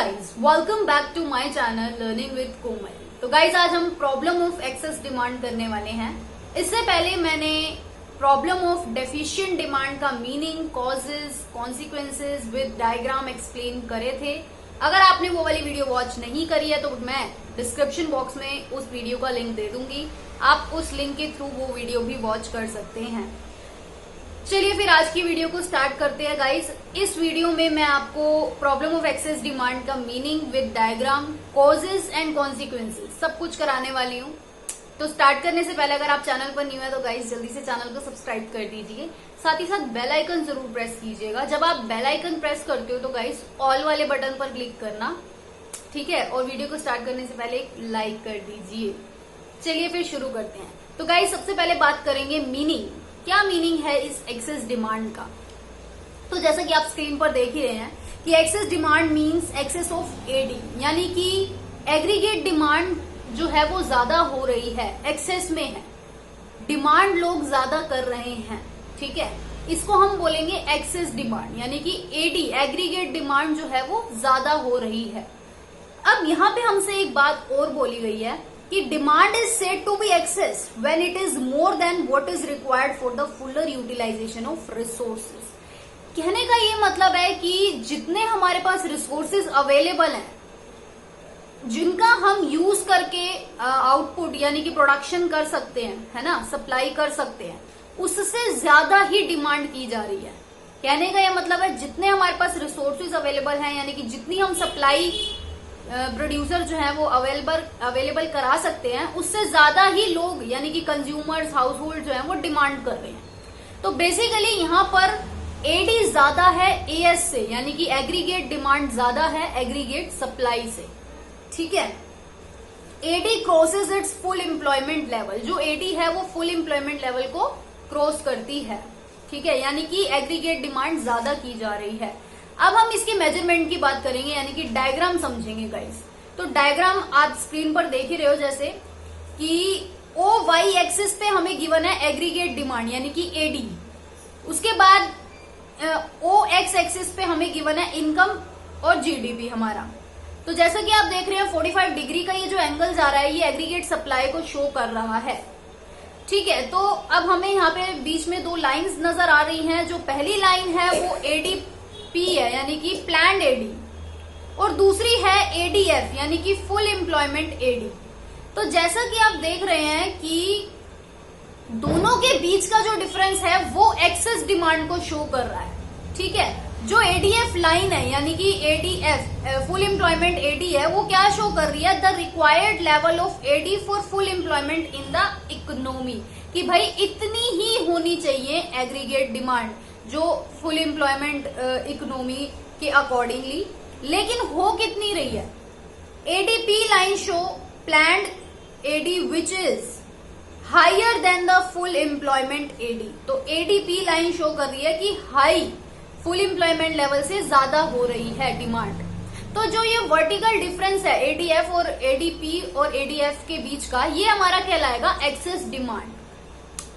Guys welcome back to my channel learning with Komal. तो guys आज हम प्रॉब्लम ऑफ एक्सेस डिमांड करने वाले हैं। इससे पहले मैंने प्रॉब्लम ऑफ डेफिशिएंट डिमांड का meaning, causes, consequences with diagram explain करे थे। अगर आपने वो वाली वीडियो वॉच नहीं करी है तो मैं डिस्क्रिप्शन बॉक्स में उस वीडियो का लिंक दे दूंगी, आप उस लिंक के थ्रू वो वीडियो भी वॉच कर सकते हैं। चलिए फिर आज की वीडियो को स्टार्ट करते हैं गाइस। इस वीडियो में मैं आपको प्रॉब्लम ऑफ एक्सेस डिमांड का meaning with diagram, causes and consequences सब कुछ कराने वाली हूँ। तो स्टार्ट करने से पहले अगर आप चैनल पर न्यू है तो गाइस जल्दी से चैनल को सब्सक्राइब कर दीजिए, साथ ही साथ बेल आइकन जरूर प्रेस कीजिएगा। जब आप बेल आइकन प्रेस करते हो तो गाइस ऑल वाले बटन पर क्लिक करना, ठीक है, और वीडियो को स्टार्ट करने से पहले एक लाइक कर दीजिए। चलिए फिर शुरू करते हैं। तो गाइस सबसे पहले बात करेंगे मीनिंग, क्या मीनिंग है इस एक्सेस डिमांड का। तो जैसा कि आप स्क्रीन पर देख ही रहे हैं कि excess demand means excess of AD, यानी कि एग्रीगेट डिमांड जो है वो ज्यादा हो रही है, एक्सेस में है, डिमांड लोग ज्यादा कर रहे हैं, ठीक है। इसको हम बोलेंगे एक्सेस डिमांड, यानी कि एडी एग्रीगेट डिमांड जो है वो ज्यादा हो रही है। अब यहाँ पे हमसे एक बात और बोली गई है कि demand is said to be excess when it is more than what is required for the fuller utilisation of resources. कहने का ये मतलब है कि जितने हमारे पास रिसोर्सेज अवेलेबल हैं, जिनका हम यूज करके आउटपुट यानी कि प्रोडक्शन कर सकते हैं, है ना, सप्लाई कर सकते हैं, उससे ज्यादा ही डिमांड की जा रही है। कहने का यह मतलब है जितने हमारे पास रिसोर्सेज अवेलेबल हैं, यानी कि जितनी हम सप्लाई प्रोड्यूसर जो है वो अवेलेबल करा सकते हैं, उससे ज्यादा ही लोग यानी कि कंज्यूमर्स, हाउस होल्ड जो है वो डिमांड कर रहे हैं। तो बेसिकली यहाँ पर एडी ज्यादा है एएस से, यानी कि एग्रीगेट डिमांड ज्यादा है एग्रीगेट सप्लाई से, ठीक है। AD crosses its full employment level, जो एडी है वो फुल एम्प्लॉयमेंट लेवल को क्रॉस करती है, ठीक है, यानी कि एग्रीगेट डिमांड ज्यादा की जा रही है। अब हम इसके मेजरमेंट की बात करेंगे, यानी कि डायग्राम समझेंगे गाइस। तो डायग्राम आप स्क्रीन पर देख ही रहे हो, जैसे कि ओ वाई एक्सिस पे हमें गिवन है एग्रीगेट डिमांड यानी कि एडी, उसके बाद ओ एक्स एक्सिस पे हमें गिवन है इनकम और जीडीपी हमारा। तो जैसा कि आप देख रहे हैं 45 डिग्री का ये जो एंगल जा रहा है ये एग्रीगेट सप्लाई को शो कर रहा है, ठीक है। तो अब हमें यहाँ पे बीच में दो लाइंस नजर आ रही हैं। जो पहली लाइन है वो एडीपी है, यानी कि प्लान्ड एडी, और दूसरी है एडीएफ यानी कि फुल एम्प्लॉयमेंट एडी। तो जैसा कि आप देख रहे हैं कि दोनों के बीच का जो डिफरेंस है वो एक्सेस डिमांड को शो कर रहा है, ठीक है। जो एडीएफ लाइन है यानी कि एडीएफ फुल एम्प्लॉयमेंट एडी है, वो क्या शो कर रही है, the required level of AD for full employment in the economy, कि भाई इतनी ही होनी चाहिए एग्रीगेट डिमांड जो फुल एम्प्लॉयमेंट इकोनॉमी के अकॉर्डिंगली, लेकिन हो कितनी रही है। ADP line show planned AD which is higher than the full employment AD. तो एडीपी लाइन शो कर रही है कि हाई फुल एम्प्लॉयमेंट लेवल से ज्यादा हो रही है डिमांड। तो जो ये वर्टिकल डिफरेंस है एडीएफ और एडीपी और एडीएफ के बीच का, ये हमारा कहलाएगा एक्सेस डिमांड,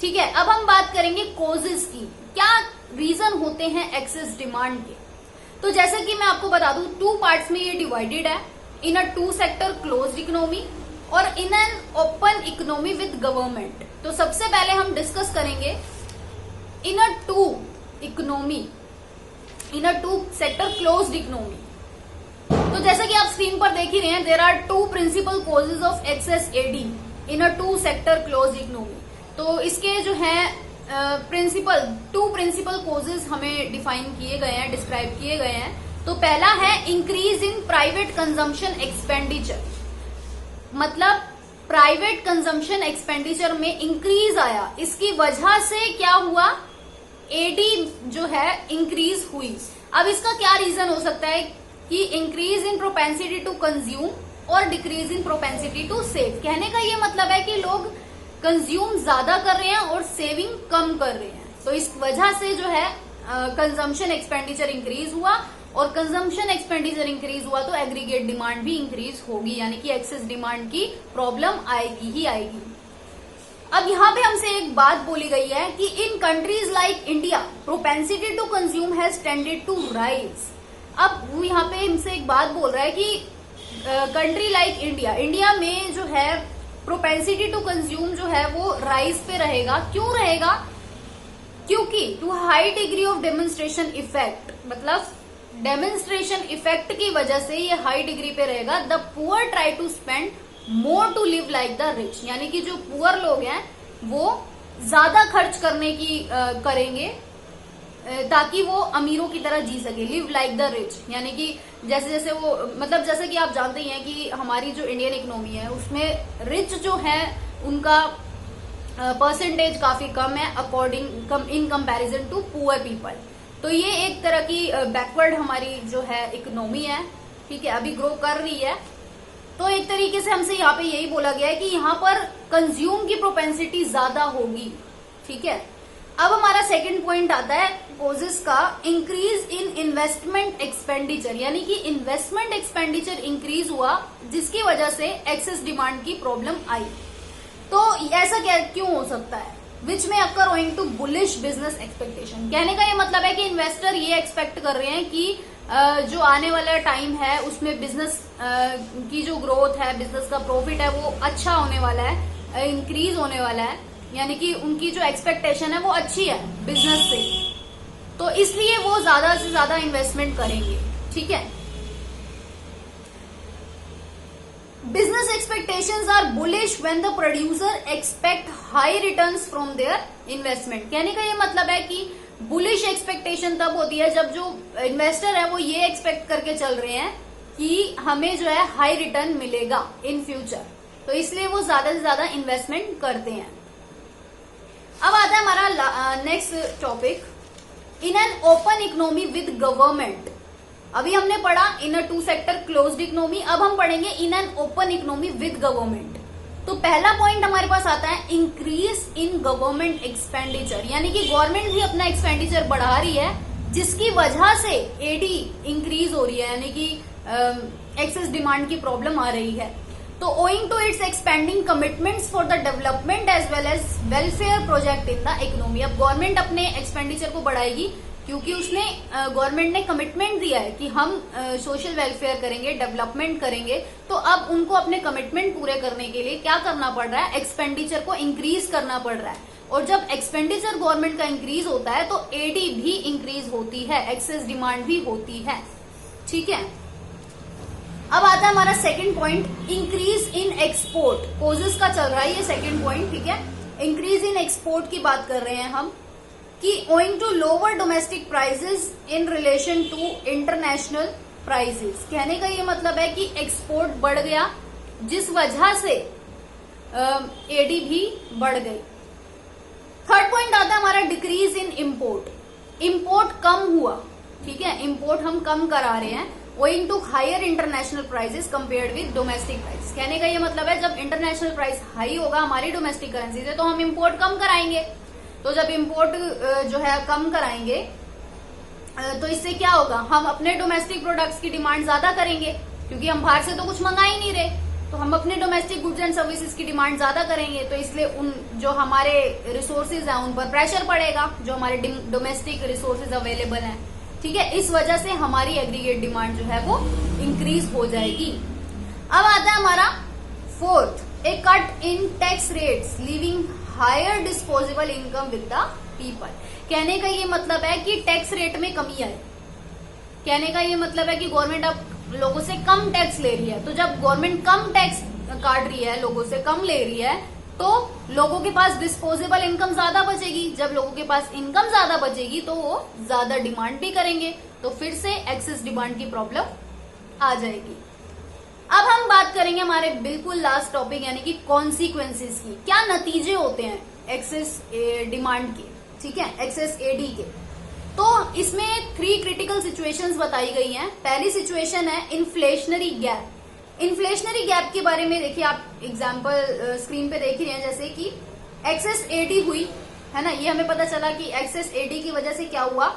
ठीक है। अब हम बात करेंगे कॉजेज की, क्या रीजन होते हैं एक्सेस डिमांड के। तो जैसे कि मैं आपको बता दूं, टू पार्ट्स में ये डिवाइडेड है, in a two sector closed economy और in an open economy with government. तो सबसे पहले हम डिस्कस करेंगे in a two economy, in a two sector closed economy. तो जैसा कि आप स्क्रीन पर देख ही रहे हैं, there are two principal causes of excess AD in a two sector closed economy. तो इसके जो है टू प्रिंसिपल कॉजेज हमें डिफाइन किए गए हैं, डिस्क्राइब किए गए हैं। तो पहला है increase in private consumption expenditure, मतलब प्राइवेट कंजम्पशन एक्सपेंडिचर में इंक्रीज आया, इसकी वजह से क्या हुआ, एडी जो है इंक्रीज हुई। अब इसका क्या रीजन हो सकता है कि increase in propensity to consume और decrease in propensity to save. कहने का ये मतलब है कि लोग कंज्यूम ज्यादा कर रहे हैं और सेविंग कम कर रहे हैं, तो इस वजह से जो है कंजम्पशन एक्सपेंडिचर इंक्रीज हुआ, और कंजम्पशन एक्सपेंडिचर इंक्रीज हुआ तो एग्रीगेट डिमांड भी इंक्रीज होगी, यानी कि एक्सेस डिमांड की प्रॉब्लम आएगी ही आएगी। अब यहाँ पे हमसे एक बात बोली गई है कि in countries like India propensity to consume has tended to rise, अब वो यहाँ पे इनसे एक बात बोल रहा है कि कंट्री लाइक इंडिया, इंडिया में जो है प्रोपेंसिटी टू कंज्यूम जो है वो राइज पे रहेगा। क्यों रहेगा? क्योंकि too high degree of demonstration effect, मतलब डेमोन्स्ट्रेशन इफेक्ट की वजह से ये हाई डिग्री पे रहेगा। The poor try to spend more to live like the rich, यानी कि जो पुअर लोग हैं वो ज्यादा खर्च करने की करेंगे ताकि वो अमीरों की तरह जी सके। लिव लाइक द रिच, यानी कि जैसे जैसे वो, मतलब जैसे कि आप जानते ही हैं कि हमारी जो इंडियन इकोनॉमी है उसमें रिच जो है उनका परसेंटेज काफी कम है according in comparison to poor people. तो ये एक तरह की बैकवर्ड हमारी जो है इकोनॉमी है, ठीक है, अभी ग्रो कर रही है। तो एक तरीके से हमसे यहाँ पे यही बोला गया है कि यहाँ पर कंज्यूम की प्रोपेंसिटी ज्यादा होगी, ठीक है। अब हमारा सेकंड पॉइंट आता है कॉजेस का, इंक्रीज इन इन्वेस्टमेंट एक्सपेंडिचर, यानी कि इन्वेस्टमेंट एक्सपेंडिचर इंक्रीज हुआ जिसकी वजह से एक्सेस डिमांड की प्रॉब्लम आई। तो ऐसा क्या क्यों हो सकता है? विच में occur owing to bullish business expectation, कहने का ये मतलब है कि इन्वेस्टर ये एक्सपेक्ट कर रहे हैं कि जो आने वाला टाइम है उसमें बिजनेस की जो ग्रोथ है, बिजनेस का प्रॉफिट है वो अच्छा होने वाला है, इंक्रीज होने वाला है, यानी कि उनकी जो एक्सपेक्टेशन है वो अच्छी है बिजनेस से, तो इसलिए वो ज्यादा से ज्यादा इन्वेस्टमेंट करेंगे, ठीक है। Business expectations are bullish when the producer expect high returns from their investment, कहने का ये मतलब है कि बुलिश एक्सपेक्टेशन तब होती है जब जो इन्वेस्टर है वो ये एक्सपेक्ट करके चल रहे हैं कि हमें जो है हाई रिटर्न मिलेगा इन फ्यूचर, तो इसलिए वो ज्यादा से ज्यादा इन्वेस्टमेंट करते हैं। अब आता है हमारा next topic, in an open economy with government. अभी हमने पढ़ा इन a two sector closed economy, अब हम पढ़ेंगे इन an open economy with government. तो पहला पॉइंट हमारे पास आता है इंक्रीज इन गवर्नमेंट एक्सपेंडिचर, यानी कि गवर्नमेंट भी अपना एक्सपेंडिचर बढ़ा रही है जिसकी वजह से एडी इंक्रीज हो रही है, यानी कि एक्सेस डिमांड की प्रॉब्लम आ रही है। तो owing to its expending commitments for the development as well as welfare project in the economy. अब गवर्नमेंट अपने एक्सपेंडिचर को बढ़ाएगी क्योंकि उसने गवर्नमेंट ने कमिटमेंट दिया है कि हम सोशल वेलफेयर करेंगे, डेवलपमेंट करेंगे। तो अब उनको अपने कमिटमेंट पूरे करने के लिए क्या करना पड़ रहा है? एक्सपेंडिचर को इंक्रीज करना पड़ रहा है, और जब एक्सपेंडिचर गवर्नमेंट का इंक्रीज होता है तो एडी भी इंक्रीज होती है, एक्सेस डिमांड भी होती है, ठीक है। अब आता है हमारा second point, increase in export. Causes का चल रहा है ये सेकंड पॉइंट, ठीक है। इंक्रीज इन एक्सपोर्ट की बात कर रहे हैं हम कि owing to lower domestic prices in relation to international prices, कहने का ये मतलब है कि एक्सपोर्ट बढ़ गया जिस वजह से एडी भी बढ़ गई। थर्ड पॉइंट आता है हमारा डिक्रीज इन इंपोर्ट। इंपोर्ट कम हुआ, ठीक है, इंपोर्ट हम कम करा रहे हैं owing to higher international prices compared with domestic price. कहने का ये मतलब है जब इंटरनेशनल प्राइस हाई होगा हमारी डोमेस्टिक करेंसी से तो हम इंपोर्ट कम कराएंगे। तो जब इंपोर्ट जो है कम कराएंगे तो इससे क्या होगा? हम अपने डोमेस्टिक प्रोडक्ट्स की डिमांड ज्यादा करेंगे क्योंकि हम बाहर से तो कुछ मंगा ही नहीं रहे, तो हम अपने डोमेस्टिक गुड्स एंड सर्विसेज की डिमांड ज्यादा करेंगे। तो इसलिए उन जो हमारे रिसोर्सेज हैं उन पर प्रेशर पड़ेगा, जो हमारे डोमेस्टिक रिसोर्सेज अवेलेबल हैं, ठीक है। इस वजह से हमारी एग्रीगेट डिमांड जो है वो इंक्रीज हो जाएगी। अब आता है हमारा fourth, a cut in tax rates leaving higher disposable income with the people. कहने का ये मतलब है कि टैक्स रेट में कमी आए। कहने का ये मतलब है कि गवर्नमेंट अब लोगों से कम टैक्स ले रही है, तो जब गवर्नमेंट कम टैक्स काट रही है, लोगों से कम ले रही है, तो लोगों के पास डिस्पोजेबल इनकम ज्यादा बचेगी। जब लोगों के पास इनकम ज्यादा बचेगी तो वो ज्यादा डिमांड भी करेंगे, तो फिर से एक्सेस डिमांड की प्रॉब्लम आ जाएगी। अब हम बात करेंगे हमारे बिल्कुल लास्ट टॉपिक यानी कि कॉन्सिक्वेंसेस की। क्या नतीजे होते हैं एक्सेस डिमांड के, ठीक है, एक्सेस एडी के। तो इसमें 3 क्रिटिकल सिचुएशंस बताई गई हैं। पहली सिचुएशन है इन्फ्लेशनरी गैप। इन्फ्लेशनरी गैप के बारे में देखिए, आप एग्जाम्पल स्क्रीन पे देख रहे हैं, जैसे कि एक्सेस एडी हुई है ना, ये हमें पता चला कि एक्सेस एडी की वजह से क्या हुआ,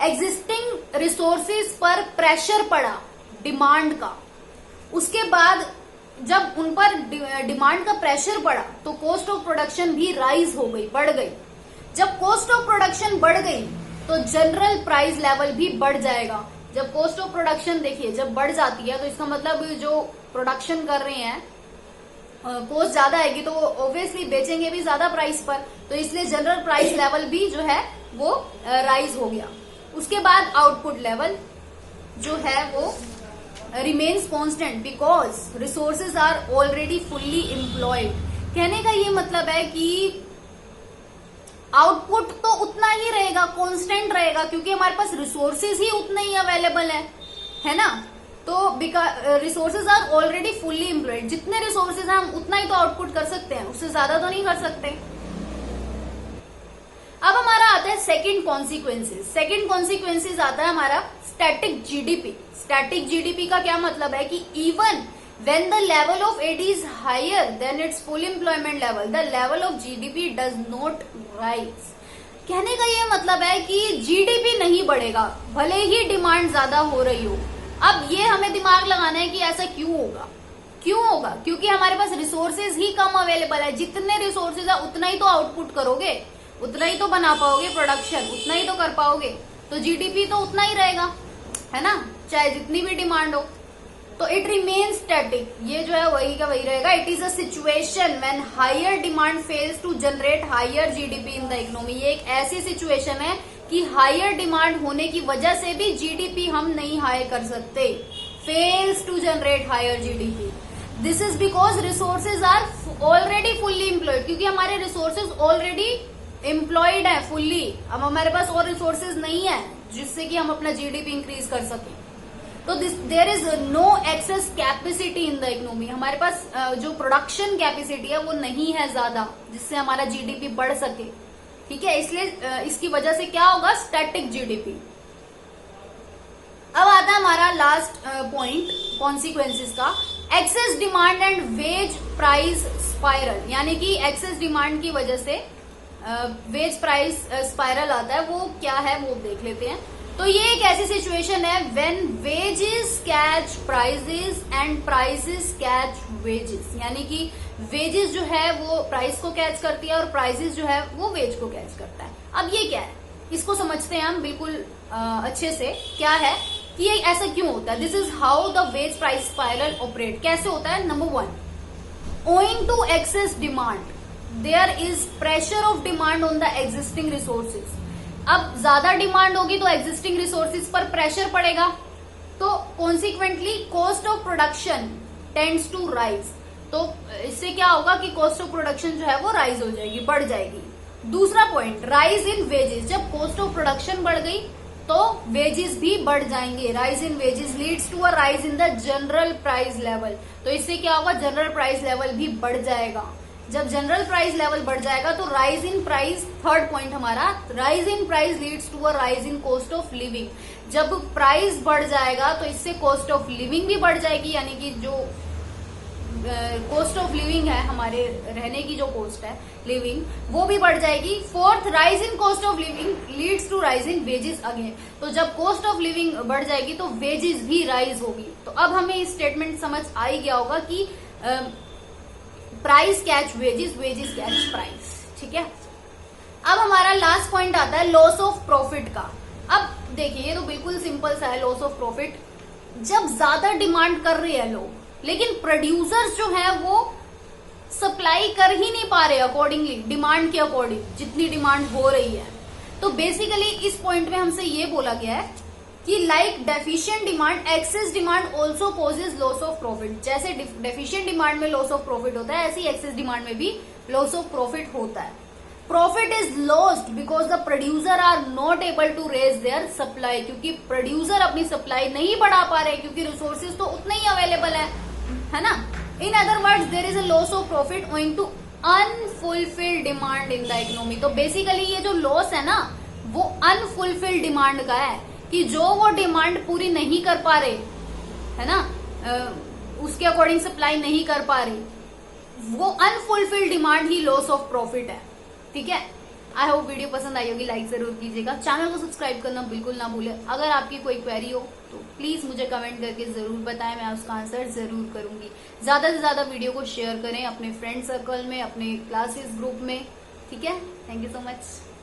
एग्जिस्टिंग रिसोर्सेज पर प्रेशर पड़ा डिमांड का। उसके बाद जब उन पर डिमांड का प्रेशर पड़ा तो कॉस्ट ऑफ प्रोडक्शन भी राइज हो गई, बढ़ गई। जब कॉस्ट ऑफ प्रोडक्शन बढ़ गई तो जनरल प्राइस लेवल भी बढ़ जाएगा, जब कॉस्ट ऑफ प्रोडक्शन देखिए जब बढ़ जाती है तो इसका मतलब जो प्रोडक्शन कर रहे हैं कॉस्ट ज्यादा आएगी तो ऑब्वियसली बेचेंगे भी ज्यादा प्राइस पर, तो इसलिए जनरल प्राइस लेवल भी जो है वो राइज हो गया। उसके बाद आउटपुट लेवल जो है वो remains constant because resources are already fully employed. कहने का ये मतलब है कि आउटपुट तो उतना ही रहेगा, कांस्टेंट रहेगा, क्योंकि हमारे पास रिसोर्सेज ही उतने ही अवेलेबल है ना। तो resources are already fully employed, जितने रिसोर्सेज हैं हम उतना ही तो आउटपुट कर सकते हैं, उससे ज्यादा तो नहीं कर सकते। अब हमारा आता है सेकंड कॉन्सिक्वेंसेज। सेकंड कॉन्सिक्वेंसेज आता है हमारा स्टैटिक जीडीपी। स्टैटिक जीडीपी का क्या मतलब है कि even when the level of AD is higher than its full employment level, the level of GDP does not rise। कहने का ये मतलब है कि जीडीपी नहीं बढ़ेगा भले ही डिमांड ज्यादा हो रही हो। अब ये हमें दिमाग लगाना है कि ऐसा क्यों होगा। क्यों होगा? क्योंकि हमारे पास रिसोर्सेज ही कम अवेलेबल है। जितने रिसोर्सेज है उतना ही तो आउटपुट करोगे, उतना ही तो बना पाओगे प्रोडक्शन, उतना ही तो कर पाओगे, तो जीडीपी तो उतना ही रहेगा, है ना, चाहे जितनी भी डिमांड हो। तो इट रिमेन्स स्टैटिक, ये जो है वही का वही रहेगा। It is a situation when higher demand fails to generate higher GDP in the economy. ये एक ऐसी सिचुएशन है कि हायर डिमांड होने की वजह से भी जीडीपी हम नहीं हाई कर सकते। Fails to generate higher GDP, this is because resources are already fully employed, क्योंकि हमारे रिसोर्सेज ऑलरेडी एम्प्लॉयड है फुल्ली। अब हमारे पास और रिसोर्सेज नहीं है जिससे कि हम अपना जीडीपी इंक्रीज कर सकें। तो there is no excess capacity in the economy. हमारे पास जो प्रोडक्शन कैपेसिटी है वो नहीं है ज्यादा जिससे हमारा जीडीपी बढ़ सके, ठीक है। इसलिए इसकी वजह से क्या होगा, स्टैटिक जीडीपी। अब आता है हमारा लास्ट पॉइंट कॉन्सिक्वेंसेस का, excess demand and wage price spiral. यानी कि एक्सेस डिमांड की वजह से वेज प्राइस स्पाइरल आता है, वो क्या है वो देख लेते हैं। तो ये एक ऐसी सिचुएशन है when wages catch prices and prices catch wages. यानी कि वेजेस जो है वो प्राइस को कैच करती है और प्राइसेस जो है वो वेज को कैच करता है। अब ये क्या है, इसको समझते हैं हम बिल्कुल अच्छे से। क्या है कि ये ऐसा क्यों होता है, this is how the wage price spiral operate. कैसे होता है, number 1, owing to excess demand there is pressure of demand on the existing resources. अब ज्यादा डिमांड होगी तो एग्जिस्टिंग रिसोर्सेज पर प्रेशर पड़ेगा, तो consequently cost of production tends to rise. तो इससे क्या होगा कि कॉस्ट ऑफ प्रोडक्शन जो है वो राइज हो जाएगी, बढ़ जाएगी। दूसरा पॉइंट, राइज इन वेजेस। जब कॉस्ट ऑफ प्रोडक्शन बढ़ गई तो वेजेस भी बढ़ जाएंगे। Rise in wages leads to a rise in the general price level. तो इससे क्या होगा, जनरल प्राइस लेवल भी बढ़ जाएगा। जब जनरल प्राइस लेवल बढ़ जाएगा तो rise in price, third point हमारा, rise in price leads to a rise in cost of living. जब प्राइस बढ़ जाएगा तो इससे कॉस्ट ऑफ लिविंग भी बढ़ जाएगी, यानी कि जो कॉस्ट ऑफ लिविंग है, हमारे रहने की जो कॉस्ट है लिविंग, वो भी बढ़ जाएगी। Fourth, rise in cost of living leads to rise in wages again. तो जब कॉस्ट ऑफ लिविंग बढ़ जाएगी तो वेजेस भी राइज होगी। तो अब हमें इस स्टेटमेंट समझ आ ही गया होगा कि price catch wages, wages catch price, ठीक है। अब हमारा लास्ट पॉइंट आता है लॉस ऑफ प्रॉफिट का। अब देखिए ये तो बिल्कुल सिंपल सा है, लॉस ऑफ प्रॉफिट। जब ज्यादा डिमांड कर रहे हैं लोग, लेकिन प्रोड्यूसर्स जो है वो सप्लाई कर ही नहीं पा रहे अकॉर्डिंगली, डिमांड के अकॉर्डिंग जितनी डिमांड हो रही है। तो बेसिकली इस पॉइंट में हमसे ये बोला गया है कि like deficient demand, excess demand also causes loss of profit. जैसे डेफिशिएंट डिमांड में लॉस ऑफ प्रॉफिट होता है, ऐसे ही एक्सेस डिमांड में भी लॉस ऑफ प्रॉफिट होता है। Profit is lost because the producer are not able to raise their supply. क्योंकि प्रोड्यूसर अपनी सप्लाई नहीं बढ़ा पा रहे, क्योंकि रिसोर्सेज तो उतने ही अवेलेबल है ना। In other words there is a loss of profit owing to unfulfilled demand in the economy. तो बेसिकली ये जो लॉस है ना वो अनफुलफिल्ड डिमांड का है, कि जो वो डिमांड पूरी नहीं कर पा रहे, है ना, उसके अकॉर्डिंग सप्लाई नहीं कर पा रही, वो unfulfilled demand he loss of profit है, ठीक है। आई होप वीडियो पसंद आई होगी, लाइक जरूर कीजिएगा, चैनल को सब्सक्राइब करना बिल्कुल ना भूलें। अगर आपकी कोई क्वेरी हो तो प्लीज मुझे कमेंट करके जरूर बताएं, मैं उसका आंसर जरूर करूंगी। ज्यादा से ज्यादा वीडियो को शेयर करें अपने फ्रेंड सर्कल में, अपने क्लासेस ग्रुप में, ठीक है। Thank you so much.